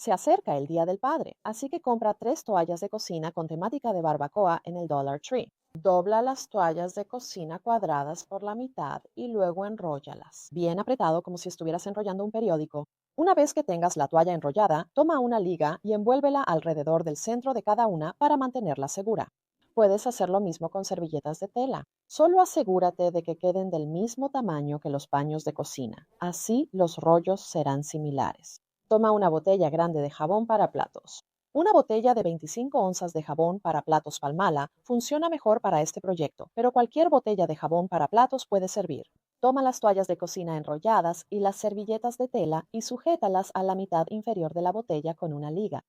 Se acerca el Día del Padre, así que compra 3 toallas de cocina con temática de barbacoa en el Dollar Tree. Dobla las toallas de cocina cuadradas por la mitad y luego enróllalas, bien apretado como si estuvieras enrollando un periódico. Una vez que tengas la toalla enrollada, toma una liga y envuélvela alrededor del centro de cada una para mantenerla segura. Puedes hacer lo mismo con servilletas de tela. Solo asegúrate de que queden del mismo tamaño que los paños de cocina. Así los rollos serán similares. Toma una botella grande de jabón para platos. Una botella de 25 onzas de jabón para platos Palmala funciona mejor para este proyecto, pero cualquier botella de jabón para platos puede servir. Toma las toallas de cocina enrolladas y las servilletas de tela y sujétalas a la mitad inferior de la botella con una liga.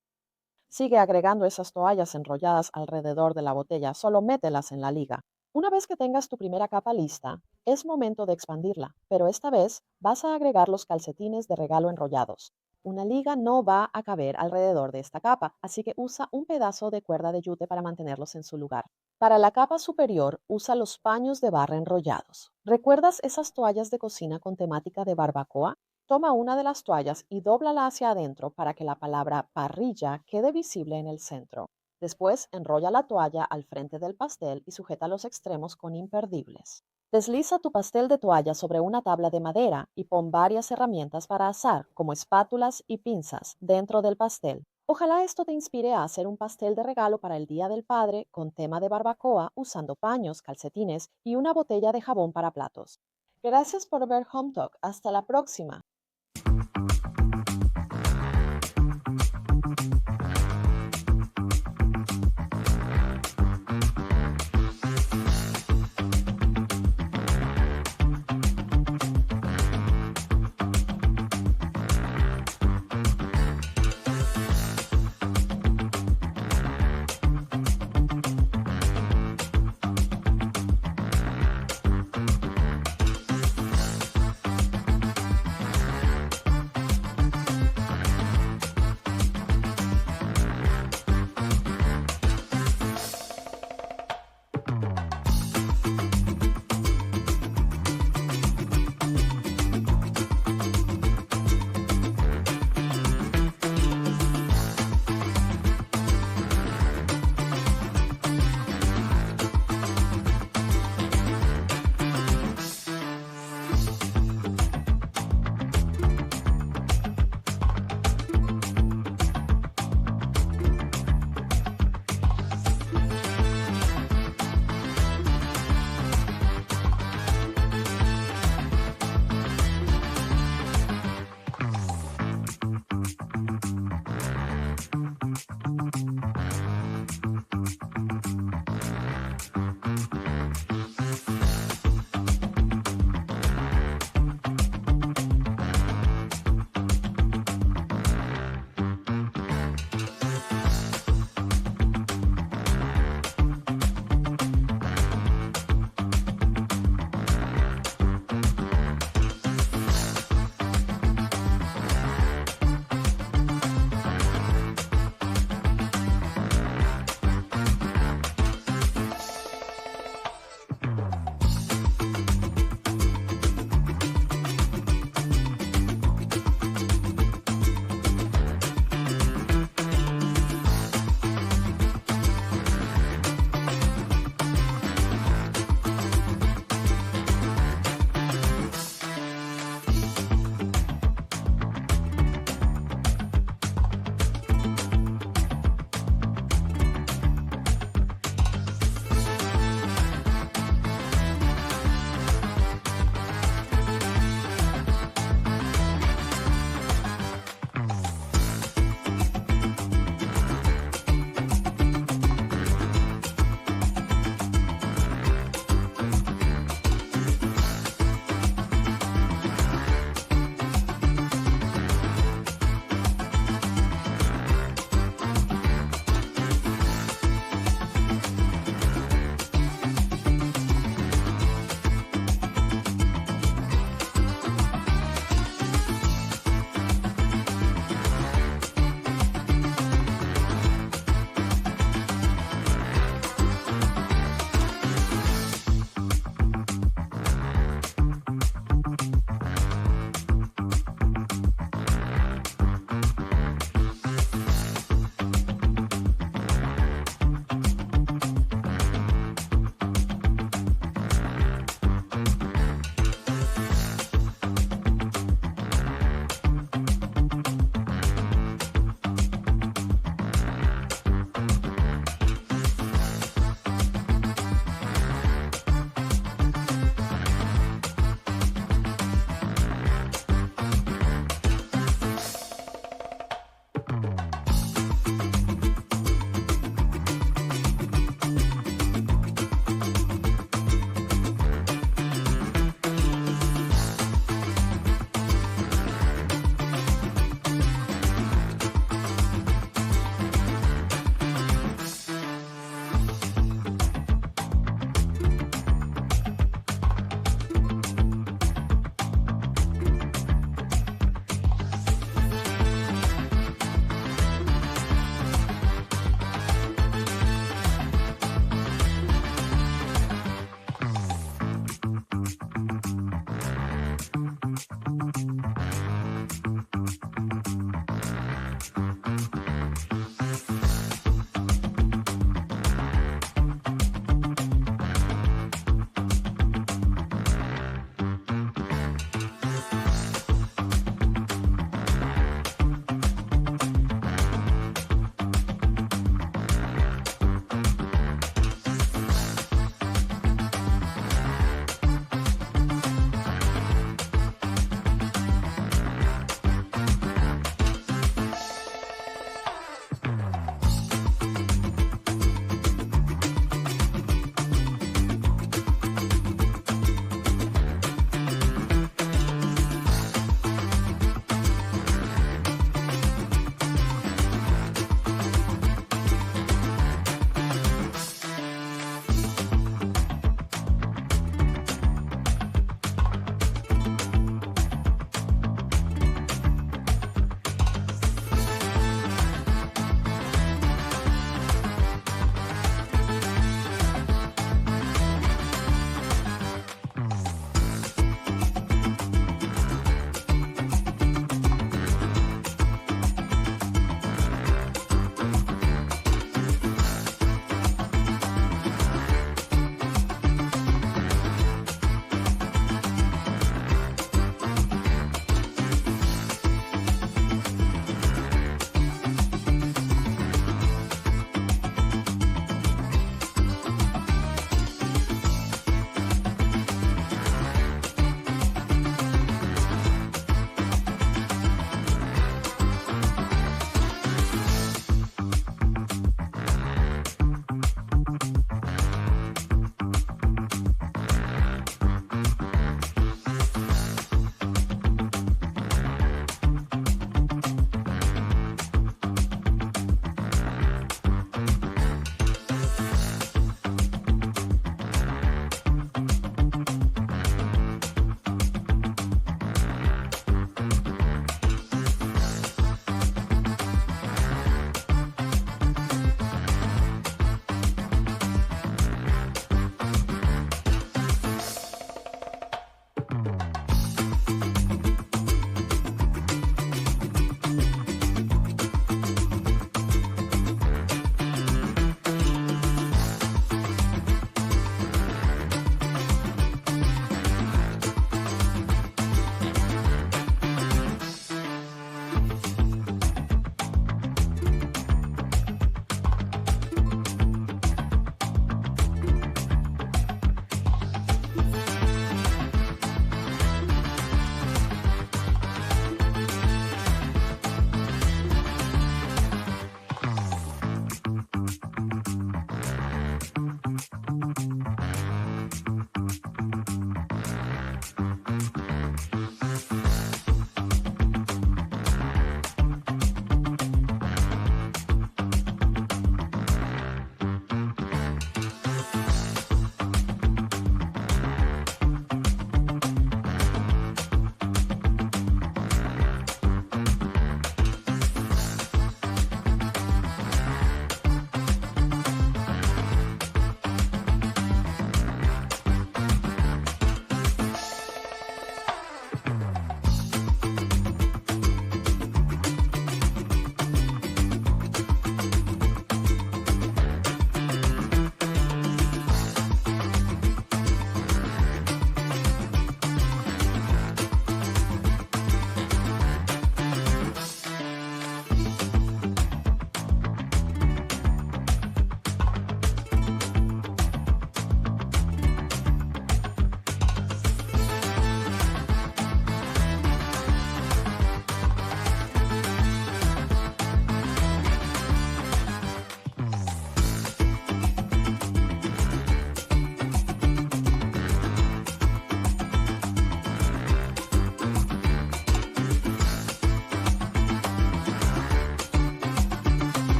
Sigue agregando esas toallas enrolladas alrededor de la botella, solo mételas en la liga. Una vez que tengas tu primera capa lista, es momento de expandirla, pero esta vez vas a agregar los calcetines de regalo enrollados. Una liga no va a caber alrededor de esta capa, así que usa un pedazo de cuerda de yute para mantenerlos en su lugar. Para la capa superior, usa los paños de barra enrollados. ¿Recuerdas esas toallas de cocina con temática de barbacoa? Toma una de las toallas y dóblala hacia adentro para que la palabra parrilla quede visible en el centro. Después, enrolla la toalla al frente del pastel y sujeta los extremos con imperdibles. Desliza tu pastel de toalla sobre una tabla de madera y pon varias herramientas para asar, como espátulas y pinzas, dentro del pastel. Ojalá esto te inspire a hacer un pastel de regalo para el Día del Padre con tema de barbacoa usando paños, calcetines y una botella de jabón para platos. Gracias por ver Home Talk. Hasta la próxima.